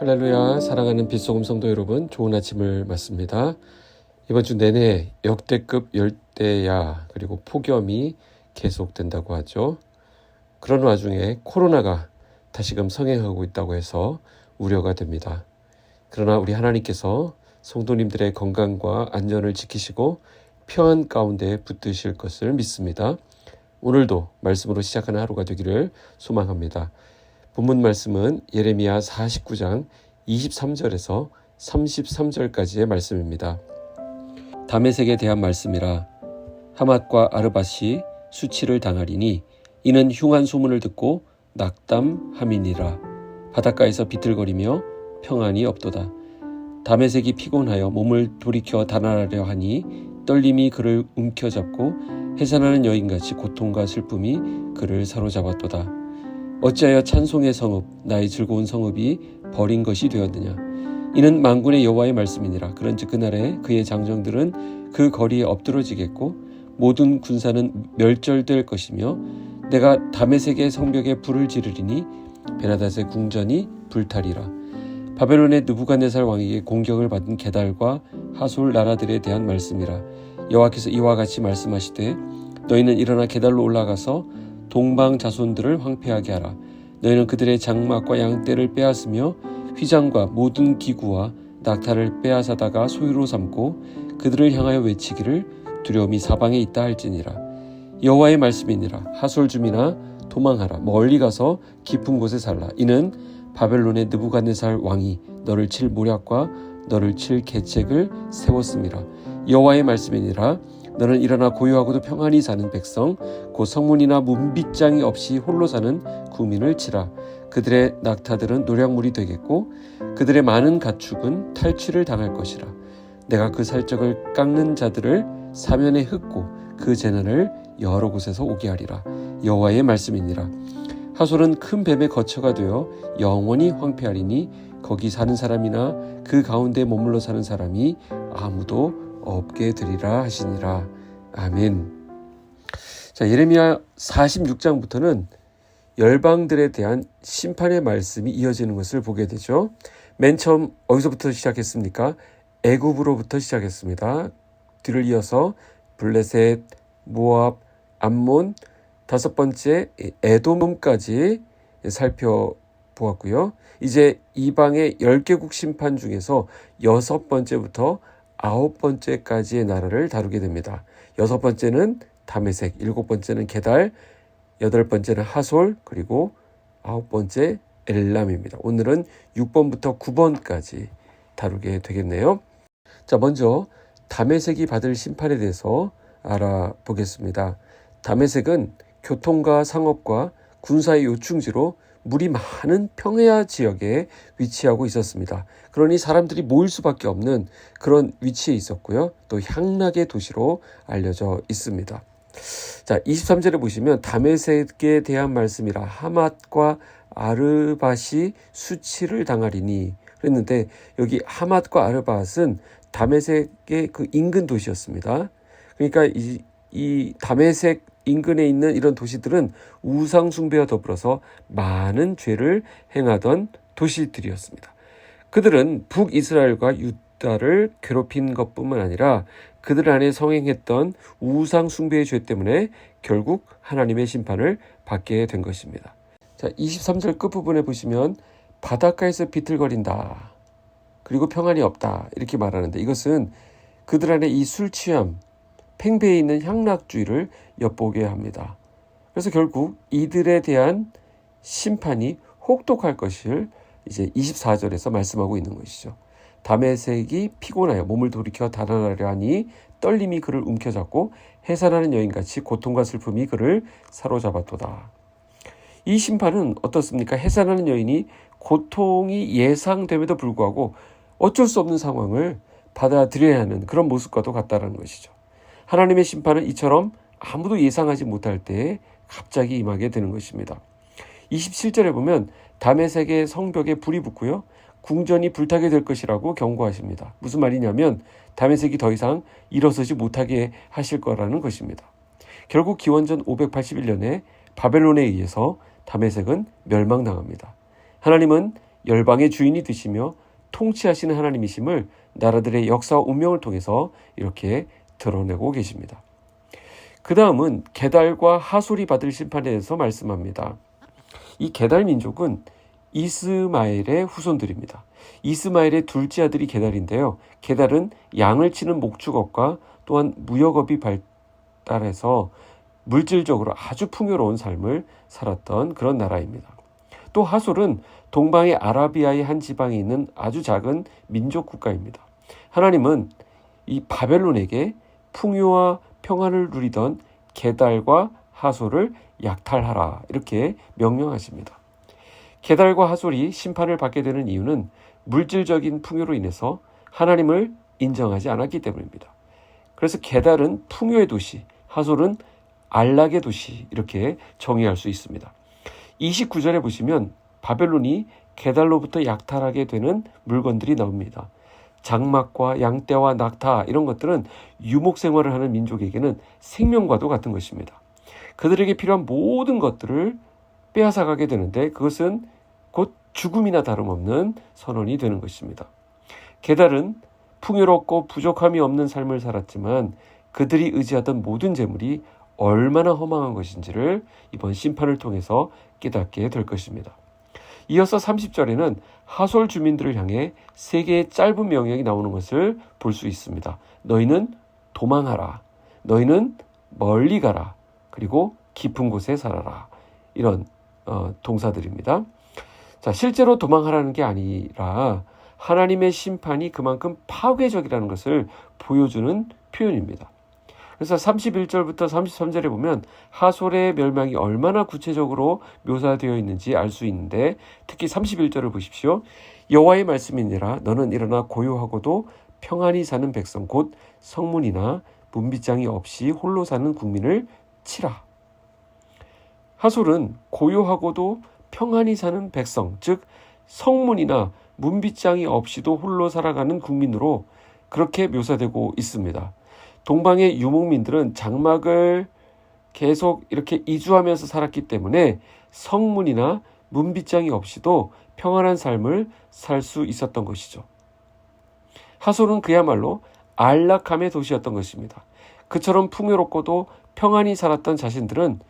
할렐루야, 사랑하는 빛소금 성도 여러분, 좋은 아침을 맞습니다. 이번 주 내내 역대급 열대야 그리고 폭염이 계속된다고 하죠. 그런 와중에 코로나가 다시금 성행하고 있다고 해서 우려가 됩니다. 그러나 우리 하나님께서 성도님들의 건강과 안전을 지키시고 평안 가운데 붙드실 것을 믿습니다. 오늘도 말씀으로 시작하는 하루가 되기를 소망합니다. 본문 말씀은 예레미야 49장 23절에서 33절까지의 말씀입니다. 다메섹에 대한 말씀이라. 하맛과 아르밧이 수치를 당하리니 이는 흉한 소문을 듣고 낙담함이니라. 바닷가에서 비틀거리며 평안이 없도다. 다메섹이 피곤하여 몸을 돌이켜 달아나려 하니 떨림이 그를 움켜잡고 해산하는 여인같이 고통과 슬픔이 그를 사로잡았도다. 어찌하여 찬송의 성읍 나의 즐거운 성읍이 버린 것이 되었느냐. 이는 만군의 여호와의 말씀이니라. 그런즉 그날에 그의 장정들은 그 거리에 엎드러지겠고 모든 군사는 멸절될 것이며 내가 다메섹의 성벽에 불을 지르리니 베나닷의 궁전이 불타리라. 바벨론의 느부갓네살 왕에게 공격을 받은 게달과 하솔 나라들에 대한 말씀이라. 여호와께서 이와 같이 말씀하시되 너희는 일어나 게달로 올라가서 동방 자손들을 황폐하게 하라. 너희는 그들의 장막과 양떼를 빼앗으며 휘장과 모든 기구와 낙타를 빼앗아다가 소유로 삼고 그들을 향하여 외치기를 두려움이 사방에 있다 할지니라. 여호와의 말씀이니라. 하솔 주민아 도망하라. 멀리 가서 깊은 곳에 살라. 이는 바벨론의 느부갓네살 왕이 너를 칠 모략과 너를 칠 계책을 세웠음이라. 여호와의 말씀이니라. 너는 일어나 고요하고도 평안히 사는 백성 곧 성문이나 문빗장이 없이 홀로 사는 구민을 치라. 그들의 낙타들은 노략물이 되겠고 그들의 많은 가축은 탈취를 당할 것이라. 내가 그 살적을 깎는 자들을 사면에 흩고 그 재난을 여러 곳에서 오게 하리라. 여호와의 말씀이니라. 하솔은 큰 뱀의 거처가 되어 영원히 황폐하리니 거기 사는 사람이나 그 가운데 머물러 사는 사람이 아무도 없게 되리라 하시니라. 아멘. 자, 예레미야 46장부터는 열방들에 대한 심판의 말씀이 이어지는 것을 보게 되죠. 맨 처음 어디서부터 시작했습니까? 애굽으로부터 시작했습니다. 뒤를 이어서 블레셋, 모압, 암몬, 다섯 번째 에돔까지 살펴보았고요. 이제 이방의 10개국 심판 중에서 여섯 번째부터 아홉 번째까지의 나라를 다루게 됩니다. 여섯 번째는 다메섹, 일곱 번째는 게달, 여덟 번째는 하솔, 그리고 아홉 번째 엘람입니다. 오늘은 6번부터 9번까지 다루게 되겠네요. 자, 먼저 다메섹이 받을 심판에 대해서 알아보겠습니다. 다메섹은 교통과 상업과 군사의 요충지로 물이 많은 평야 지역에 위치하고 있었습니다. 그러니 사람들이 모일 수밖에 없는 그런 위치에 있었고요. 또 향락의 도시로 알려져 있습니다. 자, 23절에 보시면 다메섹에 대한 말씀이라. 하맛과 아르밧이 수치를 당하리니 그랬는데 여기 하맛과 아르밧은 다메섹의 그 인근 도시였습니다. 그러니까 이 다메섹 인근에 있는 이런 도시들은 우상 숭배와 더불어서 많은 죄를 행하던 도시들이었습니다. 그들은 북이스라엘과 유다를 괴롭힌 것뿐만 아니라 그들 안에 성행했던 우상 숭배의 죄 때문에 결국 하나님의 심판을 받게 된 것입니다. 자, 23절 끝부분에 보시면 바닷가에서 비틀거린다. 그리고 평안이 없다. 이렇게 말하는데 이것은 그들 안에 이 술 취함, 팽배해 있는 향락주의를 엿보게 합니다. 그래서 결국 이들에 대한 심판이 혹독할 것을 이제 24절에서 말씀하고 있는 것이죠. 다메섹이 피곤하여 몸을 돌이켜 달아나려 하니 떨림이 그를 움켜잡고 해산하는 여인같이 고통과 슬픔이 그를 사로잡았도다. 이 심판은 어떻습니까? 해산하는 여인이 고통이 예상됨에도 불구하고 어쩔 수 없는 상황을 받아들여야 하는 그런 모습과도 같다는 것이죠. 하나님의 심판은 이처럼 아무도 예상하지 못할 때에 갑자기 임하게 되는 것입니다. 27절에 보면 다메섹의 성벽에 불이 붙고요. 궁전이 불타게 될 것이라고 경고하십니다. 무슨 말이냐면 다메섹이 더 이상 일어서지 못하게 하실 거라는 것입니다. 결국 기원전 581년에 바벨론에 의해서 다메섹은 멸망당합니다. 하나님은 열방의 주인이 되시며 통치하시는 하나님이심을 나라들의 역사와 운명을 통해서 이렇게 드러내고 계십니다. 그 다음은 게달과 하솔이 받을 심판에 대해서 말씀합니다. 이 게달 민족은 이스마엘의 후손들입니다. 이스마엘의 둘째 아들이 게달인데요. 게달은 양을 치는 목축업과 또한 무역업이 발달해서 물질적으로 아주 풍요로운 삶을 살았던 그런 나라입니다. 또 하솔은 동방의 아라비아의 한 지방에 있는 아주 작은 민족 국가입니다. 하나님은 이 바벨론에게 풍요와 평안을 누리던 게달과 하솔을 약탈하라 이렇게 명령하십니다. 게달과 하솔이 심판을 받게 되는 이유는 물질적인 풍요로 인해서 하나님을 인정하지 않았기 때문입니다. 그래서 게달은 풍요의 도시, 하솔은 안락의 도시 이렇게 정의할 수 있습니다. 29절에 보시면 바벨론이 게달로부터 약탈하게 되는 물건들이 나옵니다. 장막과 양떼와 낙타 이런 것들은 유목 생활을 하는 민족에게는 생명과도 같은 것입니다. 그들에게 필요한 모든 것들을 빼앗아가게 되는데 그것은 곧 죽음이나 다름없는 선언이 되는 것입니다. 게달은 풍요롭고 부족함이 없는 삶을 살았지만 그들이 의지하던 모든 재물이 얼마나 허망한 것인지를 이번 심판을 통해서 깨닫게 될 것입니다. 이어서 30절에는 하솔 주민들을 향해 세 개의 짧은 명령이 나오는 것을 볼 수 있습니다. 너희는 도망하라. 너희는 멀리 가라. 그리고 깊은 곳에 살아라. 이런 동사들입니다. 자, 실제로 도망하라는 게 아니라 하나님의 심판이 그만큼 파괴적이라는 것을 보여주는 표현입니다. 그래서 31절부터 33절에 보면 하솔의 멸망이 얼마나 구체적으로 묘사되어 있는지 알 수 있는데 특히 31절을 보십시오. 여호와의 말씀이니라 너는 일어나 고요하고도 평안히 사는 백성 곧 성문이나 문빗장이 없이 홀로 사는 국민을 치라. 하솔은 고요하고도 평안히 사는 백성, 즉 성문이나 문빗장이 없이도 홀로 살아가는 국민으로 그렇게 묘사되고 있습니다. 동방의 유목민들은 장막을 계속 이렇게 이주하면서 살았기 때문에 성문이나 문빗장이 없이도 평안한 삶을 살 수 있었던 것이죠. 하솔은 그야말로 안락함의 도시였던 것입니다. 그처럼 풍요롭고도 평안히 살았던 자신들은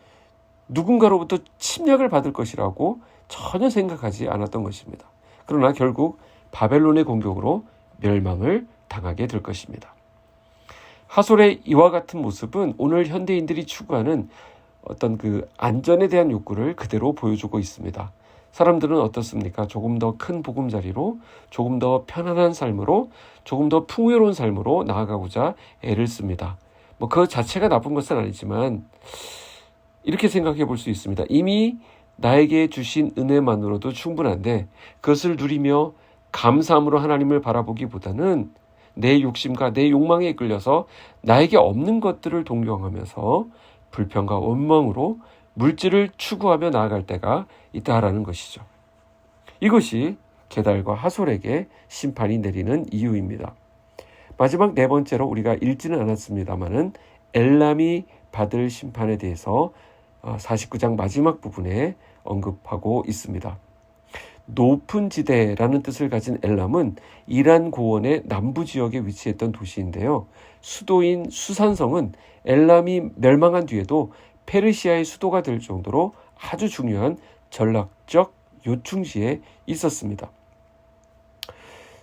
누군가로부터 침략을 받을 것이라고 전혀 생각하지 않았던 것입니다. 그러나 결국 바벨론의 공격으로 멸망을 당하게 될 것입니다. 하솔의 이와 같은 모습은 오늘 현대인들이 추구하는 어떤 그 안전에 대한 욕구를 그대로 보여주고 있습니다. 사람들은 어떻습니까? 조금 더 큰 보금자리로, 조금 더 편안한 삶으로, 조금 더 풍요로운 삶으로 나아가고자 애를 씁니다. 그 자체가 나쁜 것은 아니지만 이렇게 생각해 볼 수 있습니다. 이미 나에게 주신 은혜만으로도 충분한데 그것을 누리며 감사함으로 하나님을 바라보기보다는 내 욕심과 내 욕망에 이끌려서 나에게 없는 것들을 동경하면서 불평과 원망으로 물질을 추구하며 나아갈 때가 있다라는 것이죠. 이것이 게달과 하솔에게 심판이 내리는 이유입니다. 마지막 네 번째로 우리가 읽지는 않았습니다마는 엘람이 받을 심판에 대해서 49장 마지막 부분에 언급하고 있습니다. 높은 지대라는 뜻을 가진 엘람은 이란 고원의 남부 지역에 위치했던 도시인데요. 수도인 수산성은 엘람이 멸망한 뒤에도 페르시아의 수도가 될 정도로 아주 중요한 전략적 요충지에 있었습니다.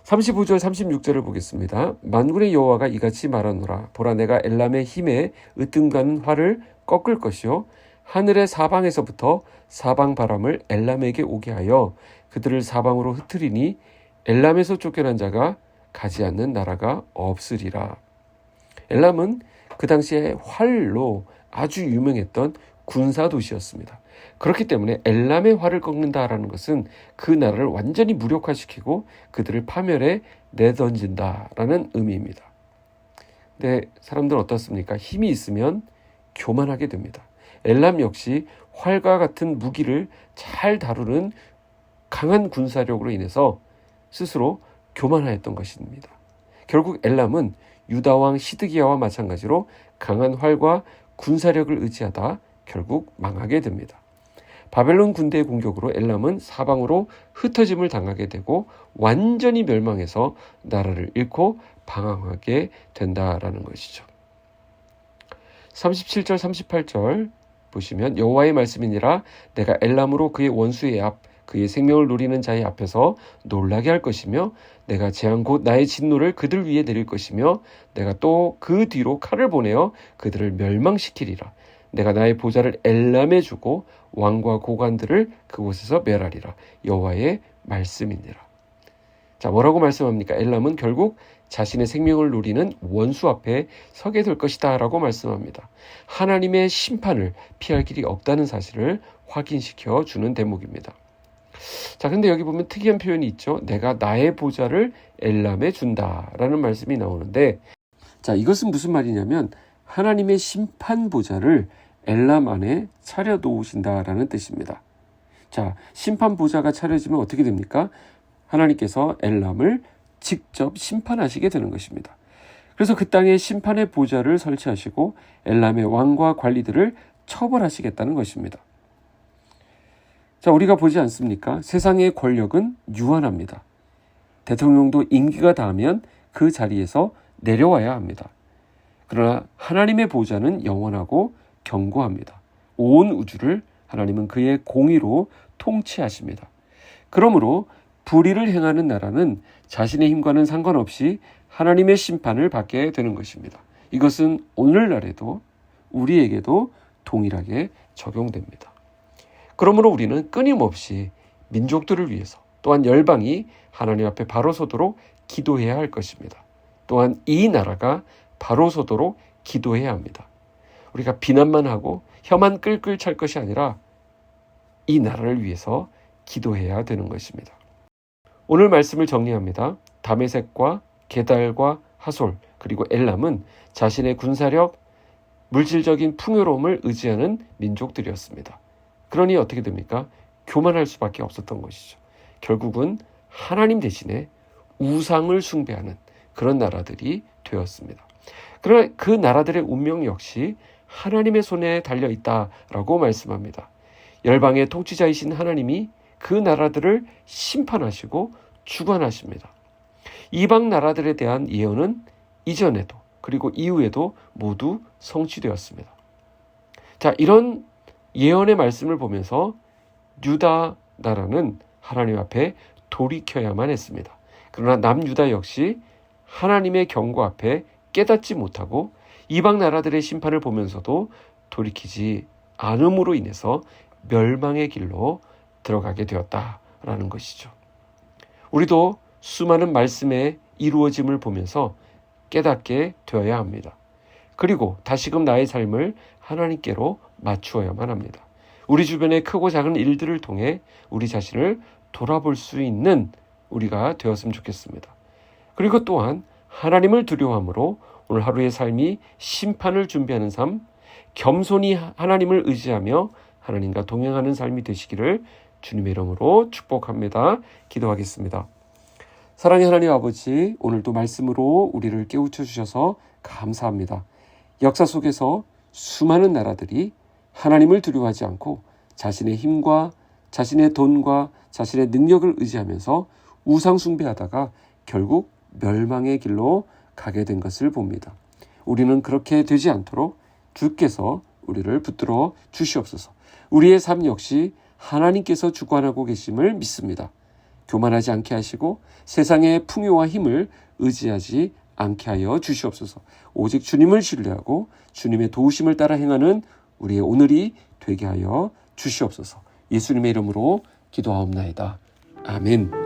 35절 36절을 보겠습니다. 만군의 여호와가 이같이 말하노라. 보라 내가 엘람의 힘에 으뜸가는 활을 꺾을 것이요 하늘의 사방에서부터 사방 바람을 엘람에게 오게 하여 그들을 사방으로 흩트리니 엘람에서 쫓겨난 자가 가지 않는 나라가 없으리라. 엘람은 그 당시에 활로 아주 유명했던 군사 도시였습니다. 그렇기 때문에 엘람의 활을 꺾는다라는 것은 그 나라를 완전히 무력화시키고 그들을 파멸에 내던진다라는 의미입니다. 근데 사람들은 어떻습니까? 힘이 있으면 교만하게 됩니다. 엘람 역시 활과 같은 무기를 잘 다루는 강한 군사력으로 인해서 스스로 교만하였던 것입니다. 결국 엘람은 유다왕 시드기야와 마찬가지로 강한 활과 군사력을 의지하다 결국 망하게 됩니다. 바벨론 군대의 공격으로 엘람은 사방으로 흩어짐을 당하게 되고 완전히 멸망해서 나라를 잃고 방황하게 된다라는 것이죠. 37절 38절 보시면 여호와의 말씀이니라 내가 엘람으로 그의 원수의 앞 그의 생명을 노리는 자의 앞에서 놀라게 할 것이며 내가 재앙 곧 나의 진노를 그들 위에 내릴 것이며 내가 또 그 뒤로 칼을 보내어 그들을 멸망시키리라. 내가 나의 보좌를 엘람에 주고 왕과 고관들을 그곳에서 멸하리라. 여호와의 말씀이니라. 자, 뭐라고 말씀합니까? 엘람은 결국 자신의 생명을 노리는 원수 앞에 서게 될 것이다 라고 말씀합니다. 하나님의 심판을 피할 길이 없다는 사실을 확인시켜 주는 대목입니다. 자, 근데 여기 보면 특이한 표현이 있죠. 내가 나의 보좌를 엘람에 준다라는 말씀이 나오는데, 자, 이것은 무슨 말이냐면 하나님의 심판 보좌를 엘람 안에 차려놓으신다라는 뜻입니다. 자, 심판 보좌가 차려지면 어떻게 됩니까? 하나님께서 엘람을 직접 심판하시게 되는 것입니다. 그래서 그 땅에 심판의 보좌를 설치하시고 엘람의 왕과 관리들을 처벌하시겠다는 것입니다. 자, 우리가 보지 않습니까? 세상의 권력은 유한합니다. 대통령도 임기가 닿으면 그 자리에서 내려와야 합니다. 그러나 하나님의 보좌는 영원하고 견고합니다. 온 우주를 하나님은 그의 공의로 통치하십니다. 그러므로 불의를 행하는 나라는 자신의 힘과는 상관없이 하나님의 심판을 받게 되는 것입니다. 이것은 오늘날에도 우리에게도 동일하게 적용됩니다. 그러므로 우리는 끊임없이 민족들을 위해서 또한 열방이 하나님 앞에 바로 서도록 기도해야 할 것입니다. 또한 이 나라가 바로 서도록 기도해야 합니다. 우리가 비난만 하고 혀만 끌끌 찰 것이 아니라 이 나라를 위해서 기도해야 되는 것입니다. 오늘 말씀을 정리합니다. 다메섹과 게달과 하솔 그리고 엘람은 자신의 군사력, 물질적인 풍요로움을 의지하는 민족들이었습니다. 그러니 어떻게 됩니까? 교만할 수밖에 없었던 것이죠. 결국은 하나님 대신에 우상을 숭배하는 그런 나라들이 되었습니다. 그러나 그 나라들의 운명 역시 하나님의 손에 달려 있다라고 말씀합니다. 열방의 통치자이신 하나님이 그 나라들을 심판하시고 주관하십니다. 이방 나라들에 대한 예언은 이전에도 그리고 이후에도 모두 성취되었습니다. 자, 이런 예언의 말씀을 보면서 유다 나라는 하나님 앞에 돌이켜야만 했습니다. 그러나 남유다 역시 하나님의 경고 앞에 깨닫지 못하고 이방 나라들의 심판을 보면서도 돌이키지 않음으로 인해서 멸망의 길로 들어가게 되었다라는 것이죠. 우리도 수많은 말씀의 이루어짐을 보면서 깨닫게 되어야 합니다. 그리고 다시금 나의 삶을 하나님께로 맞추어야만 합니다. 우리 주변의 크고 작은 일들을 통해 우리 자신을 돌아볼 수 있는 우리가 되었으면 좋겠습니다. 그리고 또한 하나님을 두려워함으로 오늘 하루의 삶이 심판을 준비하는 삶, 겸손히 하나님을 의지하며 하나님과 동행하는 삶이 되시기를 주님의 이름으로 축복합니다. 기도하겠습니다. 사랑의 하나님 아버지, 오늘도 말씀으로 우리를 깨우쳐 주셔서 감사합니다. 역사 속에서 수많은 나라들이 하나님을 두려워하지 않고 자신의 힘과 자신의 돈과 자신의 능력을 의지하면서 우상 숭배하다가 결국 멸망의 길로 가게 된 것을 봅니다. 우리는 그렇게 되지 않도록 주께서 우리를 붙들어 주시옵소서. 우리의 삶 역시 하나님께서 주관하고 계심을 믿습니다. 교만하지 않게 하시고 세상의 풍요와 힘을 의지하지 않게 하여 주시옵소서. 오직 주님을 신뢰하고 주님의 도우심을 따라 행하는 우리의 오늘이 되게 하여 주시옵소서. 예수님의 이름으로 기도하옵나이다. 아멘.